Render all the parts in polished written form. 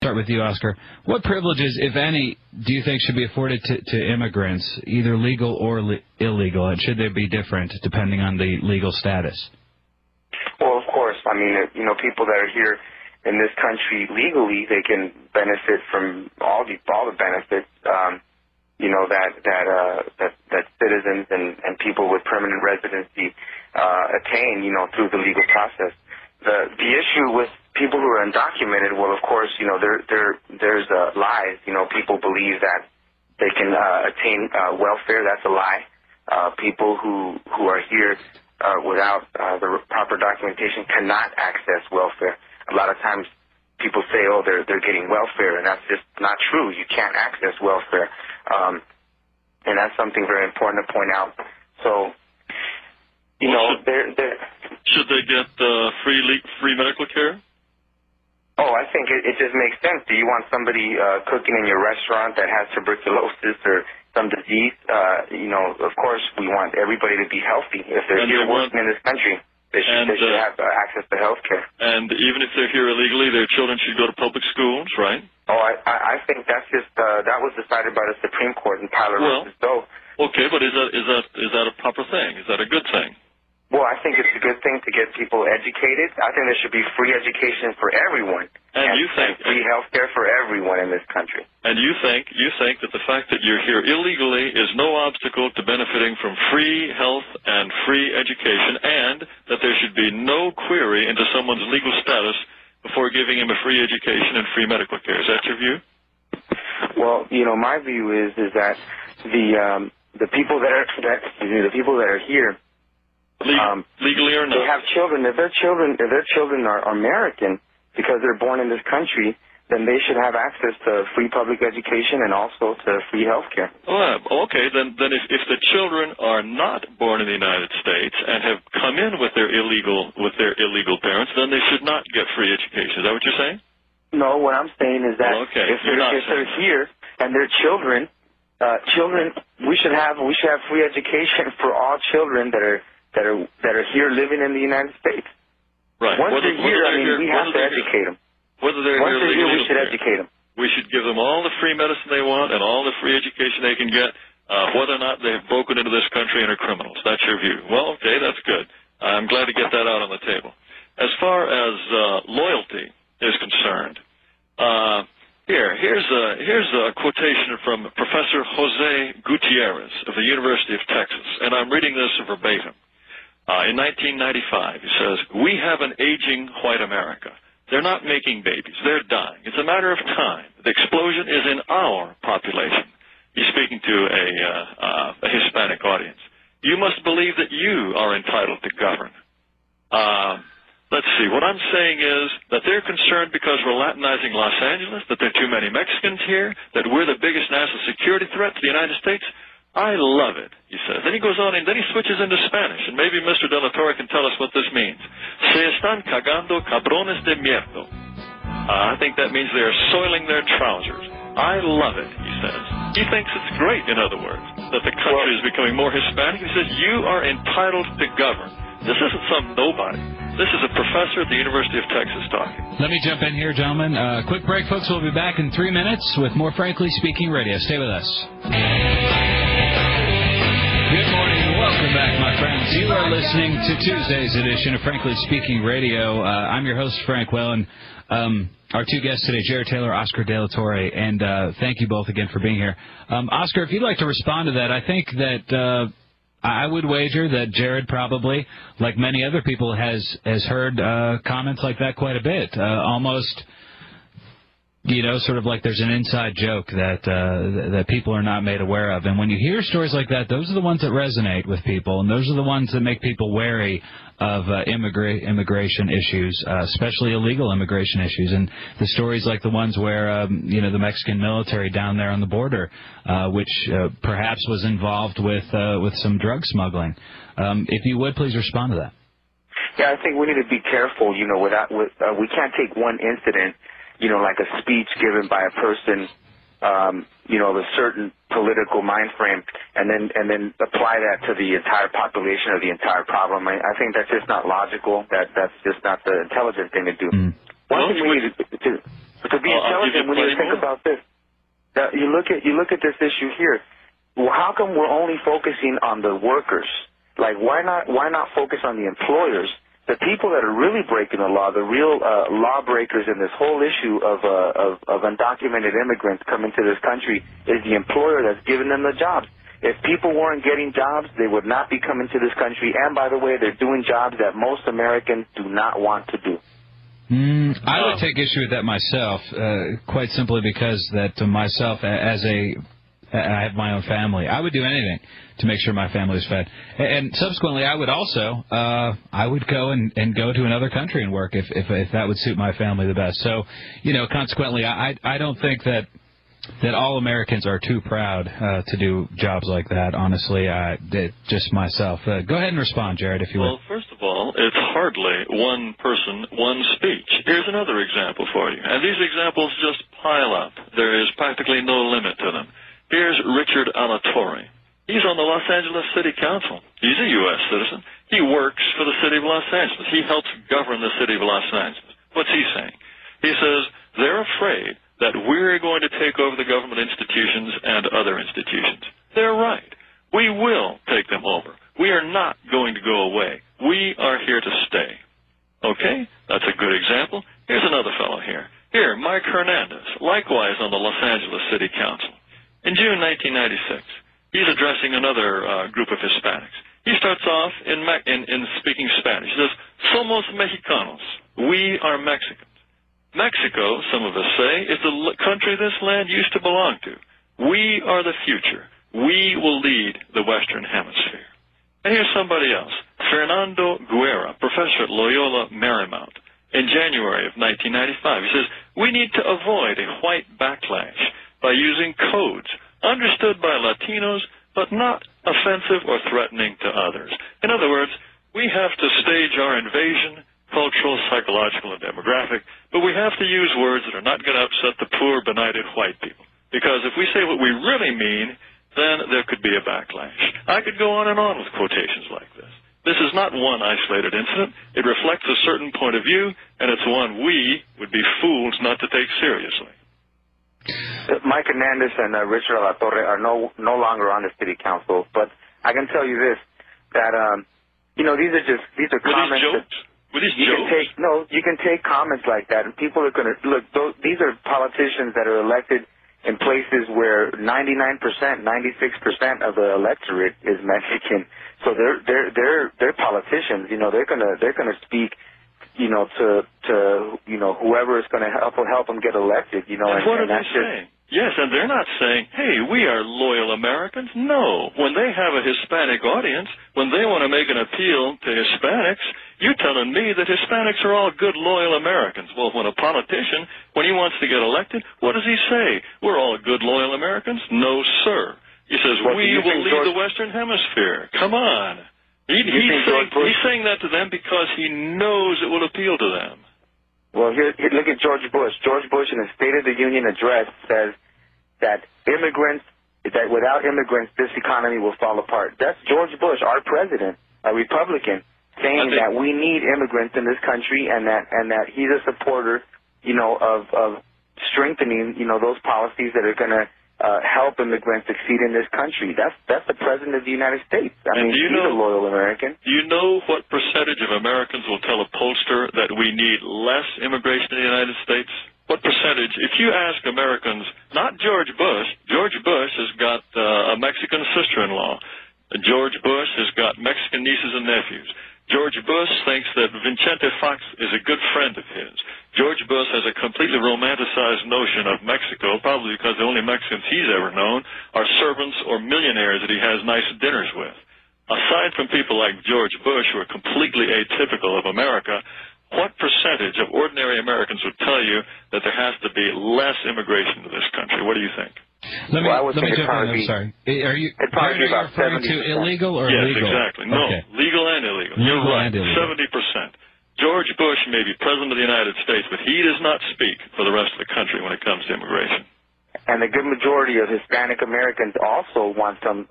Start with you, Oscar. What privileges, if any, do you think should be afforded to immigrants, either legal or illegal? And should they be different depending on the legal status? Well, of course. I mean, people that are here in this country legally, they can benefit from all the benefits, that citizens and people with permanent residency attain, through the legal process. The issue with people who are undocumented, well, of course, there's lies. People believe that they can attain welfare. That's a lie. People who are here without the proper documentation cannot access welfare. A lot of times people say, oh, they're getting welfare, and that's just not true. You can't access welfare. And that's something very important to point out. So, should they get free medical care? Oh, I think it just makes sense. Do you want somebody cooking in your restaurant that has tuberculosis or some disease? Of course, we want everybody to be healthy. If they're here working in this country, they should have access to health care. And even if they're here illegally, their children should go to public schools, right? Oh, I think that's just that was decided by the Supreme Court in Tyler versus Doe. Okay, but is that a proper thing? Is that a good thing? Well, I think it's a good thing to get people educated. I think there should be free education for everyone, and free health care for everyone in this country. And you think that the fact that you're here illegally is no obstacle to benefiting from free health and free education, and that there should be no query into someone's legal status before giving him a free education and free medical care. Is that your view? Well, my view is that the people that are here. Legally or not? They have children. If their children are American because they're born in this country, then they should have access to free public education and also to free health care. Oh, okay. Then if the children are not born in the United States and have come in with their illegal parents, then they should not get free education. Is that what you're saying? No, what I'm saying is that if they're here and they're children, we should have free education for all children that are here living in the United States. Right. Once they're here, we have to educate them. Whether they're Once they're here, we should care. educate them. We should give them all the free medicine they want and all the free education they can get, whether or not they've broken into this country and are criminals. That's your view. Well, okay, that's good. I'm glad to get that out on the table. As far as loyalty is concerned, here's a quotation from Professor Jose Gutierrez of the University of Texas, and I'm reading this verbatim. In 1995, he says, "We have an aging white America. They're not making babies. They're dying. It's a matter of time. The explosion is in our population." He's speaking to a Hispanic audience. "You must believe that you are entitled to govern." Let's see. What I'm saying is that they're concerned because we're Latinizing Los Angeles, that there are too many Mexicans here, that we're the biggest national security threat to the United States. I love it, he says. Then he goes on and then he switches into Spanish, and maybe Mr. De La Torre can tell us what this means. Se están cagando cabrones de mierda. I think that means they are soiling their trousers. I love it, he says. He thinks it's great, in other words, that the country is becoming more Hispanic. He says, you are entitled to govern. This isn't some nobody. This is a professor at the University of Texas talking. Let me jump in here, gentlemen. Quick break, folks. We'll be back in 3 minutes with more Frankly Speaking Radio. Stay with us. Good morning. Welcome back, my friends. You are listening to Tuesday's edition of Frankly Speaking Radio. I'm your host, Frank Whalen. Our two guests today, Jared Taylor, Oscar De La Torre, and thank you both again for being here. Oscar, if you'd like to respond to that, I think that I would wager that Jared probably, like many other people, has heard comments like that quite a bit. Almost, sort of like there's an inside joke that people are not made aware of. And when you hear stories like that, those are the ones that resonate with people, and those are the ones that make people wary of immigration issues, especially illegal immigration issues. And the stories like the ones where, the Mexican military down there on the border, which perhaps was involved with some drug smuggling. If you would, please respond to that. Yeah, I think we need to be careful, we can't take one incident, like a speech given by a person, of a certain political mind frame, and then apply that to the entire population or the entire problem. I think that's just not logical. That's just not the intelligent thing to do. One thing we need to do. But to be intelligent, when you think about this, you look at this issue here. Well, how come we're only focusing on the workers? Like, why not focus on the employers? The people that are really breaking the law, the real lawbreakers in this whole issue of undocumented immigrants coming to this country, is the employer that's giving them the jobs. If people weren't getting jobs, they would not be coming to this country. And by the way, they're doing jobs that most Americans do not want to do. I would take issue with that myself, quite simply because that myself, I have my own family. I would do anything to make sure my family is fed. And subsequently, I would also, I would go and go to another country and work if that would suit my family the best. So, consequently, I don't think that all Americans are too proud to do jobs like that, honestly. Just myself. Go ahead and respond, Jared, if you will. Well, first of all, it's hardly one person, one speech. Here's another example for you. And these examples just pile up. There is practically no limit to them. Here's Richard Alatorre. He's on the Los Angeles City Council. He's a U.S. citizen. He works for the city of Los Angeles. He helps govern the city of Los Angeles. What's he saying? He says they're afraid that we're going to take over the government institutions and other institutions. They're right. We will take them over. We are not going to go away. We are here to stay. Okay? That's a good example. Here's another fellow here. Here, Mike Hernandez, likewise on the Los Angeles City Council. In June 1996, he's addressing another group of Hispanics. He starts off in speaking Spanish. He says, "Somos mexicanos." We are Mexicans. Mexico, some of us say, is the country this land used to belong to. We are the future. We will lead the Western Hemisphere. And here's somebody else, Fernando Guerra, professor at Loyola Marymount. In January of 1995, he says, "We need to avoid a white backlash by using codes understood by Latinos but not offensive or threatening to others." In other words, we have to stage our invasion, cultural, psychological, and demographic, but we have to use words that are not going to upset the poor, benighted white people. Because if we say what we really mean, then there could be a backlash. I could go on and on with quotations like this. This is not one isolated incident. It reflects a certain point of view, and it's one we would be fools not to take seriously. Mike Hernandez and Richard Alatorre are no longer on the city council, but I can tell you this, that these are comments. Were these jokes? You can take comments like that, and people are going to look. These are politicians that are elected in places where 99%, 96% of the electorate is Mexican. So they're politicians. They're gonna speak, to whoever is going to help them get elected. And what are they saying? Yes, and they're not saying, "Hey, we are loyal Americans." No, when they have a Hispanic audience, when they want to make an appeal to Hispanics, you're telling me that Hispanics are all good, loyal Americans. Well, when a politician, when he wants to get elected, what does he say? We're all good, loyal Americans? No, sir. He says, we will lead the Western Hemisphere. Come on. He's saying that to them because he knows it will appeal to them. Well, here, look at George Bush. George Bush in his State of the Union address says that without immigrants, this economy will fall apart. That's George Bush, our president, a Republican, saying that we need immigrants in this country, and that he's a supporter, of strengthening, those policies that are going to help immigrants succeed in this country. That's the president of the United States. He's a loyal American. Do you know what percentage of Americans will tell a pollster that we need less immigration in the United States? What percentage? If you ask Americans, not George Bush has got a Mexican sister-in-law. George Bush has got Mexican nieces and nephews. George Bush thinks that Vicente Fox is a good friend of his. George Bush has a completely romanticized notion of Mexico, probably because the only Mexicans he's ever known are servants or millionaires that he has nice dinners with. Aside from people like George Bush, who are completely atypical of America, what percentage of ordinary Americans would tell you that there has to be less immigration to this country? What do you think? Let me jump in. I'm sorry. Are you referring to illegal or legal? Yes, exactly. No, okay. Legal and illegal. You're right. 70%. George Bush may be president of the United States, but he does not speak for the rest of the country when it comes to immigration. And the good majority of Hispanic Americans also want some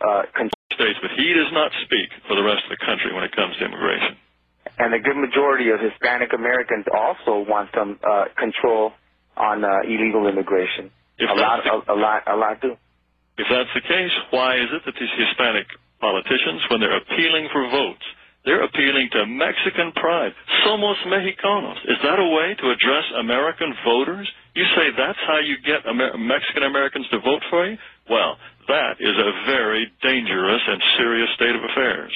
States, but he does not speak for the rest of the country when it comes to immigration. And the good majority of Hispanic Americans also want some control on illegal immigration. A lot do. If that's the case, why is it that these Hispanic politicians, when they're appealing for votes, they're appealing to Mexican pride? Somos Mexicanos. Is that a way to address American voters? You say that's how you get Mexican Americans to vote for you? Well, that is a very dangerous and serious state of affairs.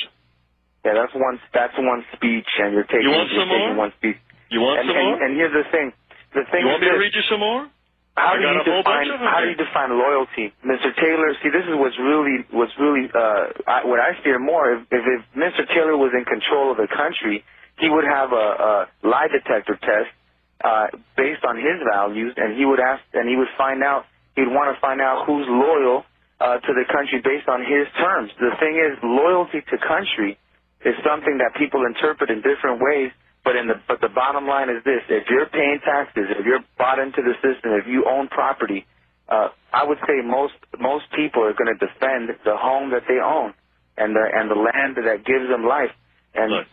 Yeah, that's one speech, and you're taking one speech. You want some more? And here's the thing. You want me to read you some more? How do you define loyalty, Mr. Taylor? See, this is what I fear more. If Mr. Taylor was in control of the country, he would have a lie detector test based on his values, and he would find out. He'd want to find out who's loyal to the country based on his terms. The thing is, loyalty to country is something that people interpret in different ways. But the bottom line is this: if you're paying taxes, if you're bought into the system, if you own property, I would say most people are going to defend the home that they own and the land that gives them life. And look,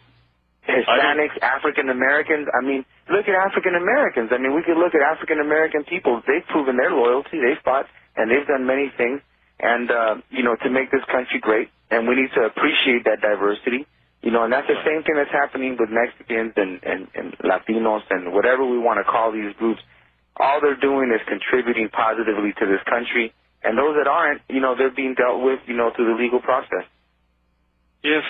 Hispanics, African Americans. I mean, look at African Americans. I mean, we could look at African American people. They've proven their loyalty. They've fought and they've done many things, and to make this country great. And we need to appreciate that diversity. And that's the same thing that's happening with Mexicans and Latinos and whatever we want to call these groups. All they're doing is contributing positively to this country. And those that aren't, they're being dealt with, through the legal process. If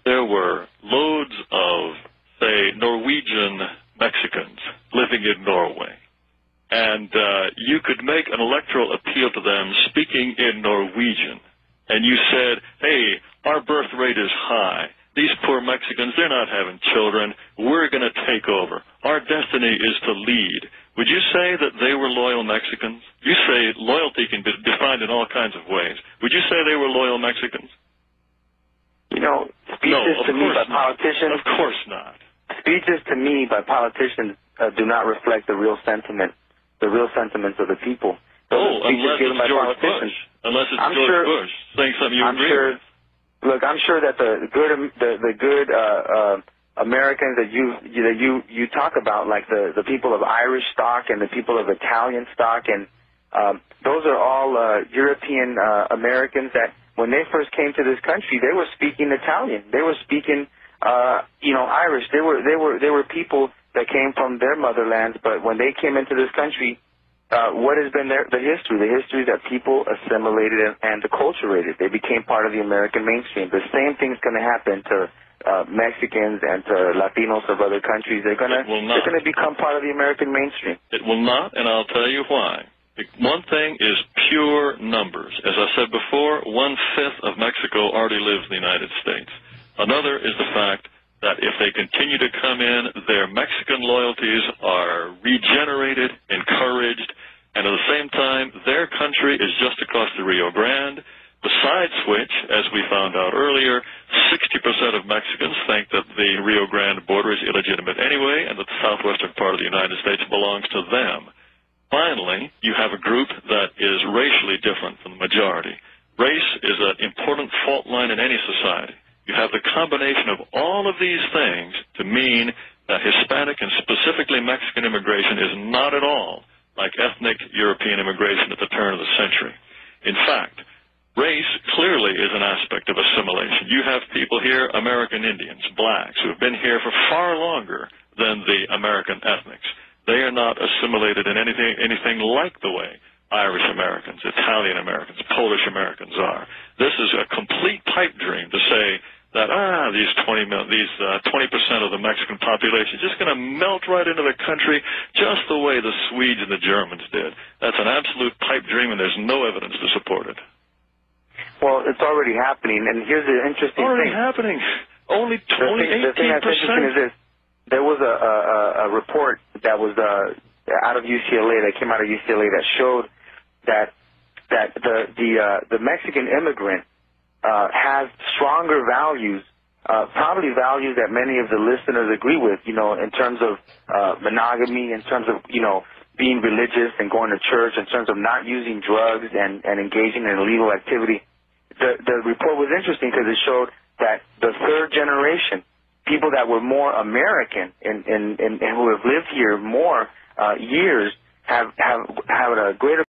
there were loads of, say, Norwegian Mexicans living in Norway, and you could make an electoral appeal to them speaking in Norwegian, and you said, hey, our birth rate is high. These poor Mexicans, they're not having children. We're going to take over. Our destiny is to lead. Would you say that they were loyal Mexicans? You say loyalty can be defined in all kinds of ways. Would you say they were loyal Mexicans? Speeches to me by politicians. Of course not. Speeches to me by politicians do not reflect the real sentiments of the people. Unless it's George Bush. Unless it's George Bush saying something you agree with. Look, I'm sure that the good Americans that you talk about, like the people of Irish stock and the people of Italian stock, and those are all European Americans that when they first came to this country, they were speaking Italian. They were speaking Irish. They were people that came from their motherlands, but when they came into this country, what has been the history? The history that people assimilated and acculturated. They became part of the American mainstream. The same thing's going to happen to Mexicans and to Latinos of other countries. They're going to become part of the American mainstream. It will not, and I'll tell you why. One thing is pure numbers. As I said before, 1/5 of Mexico already lives in the United States. Another is the fact that if they continue to come in, their Mexican loyalties are regenerated, encouraged, and at the same time, their country is just across the Rio Grande, besides which, as we found out earlier, 60% of Mexicans think that the Rio Grande border is illegitimate anyway, and that the southwestern part of the United States belongs to them. Finally, you have a group that is racially different from the majority. Race is an important fault line in any society. You have the combination of all of these things to mean that Hispanic and specifically Mexican immigration is not at all like ethnic European immigration at the turn of the century. In fact, race clearly is an aspect of assimilation. You have people here, American Indians, blacks, who have been here for far longer than the American ethnics. They are not assimilated in anything like the way Irish Americans, Italian Americans, Polish Americans are. This is a complete pipe dream to say that these 20% of the Mexican population is just going to melt right into the country just the way the Swedes and the Germans did. That's an absolute pipe dream, and there's no evidence to support it. Well, it's already happening, and here's the interesting thing. Already happening. Only 18%. The thing that's interesting is this. There was a report that was out of UCLA, that came out of UCLA, that showed that the Mexican immigrant has stronger values, probably values that many of the listeners agree with, in terms of monogamy, in terms of, being religious and going to church, in terms of not using drugs and engaging in illegal activity. The report was interesting because it showed that the third generation, people that were more American and who have lived here more years, have a greater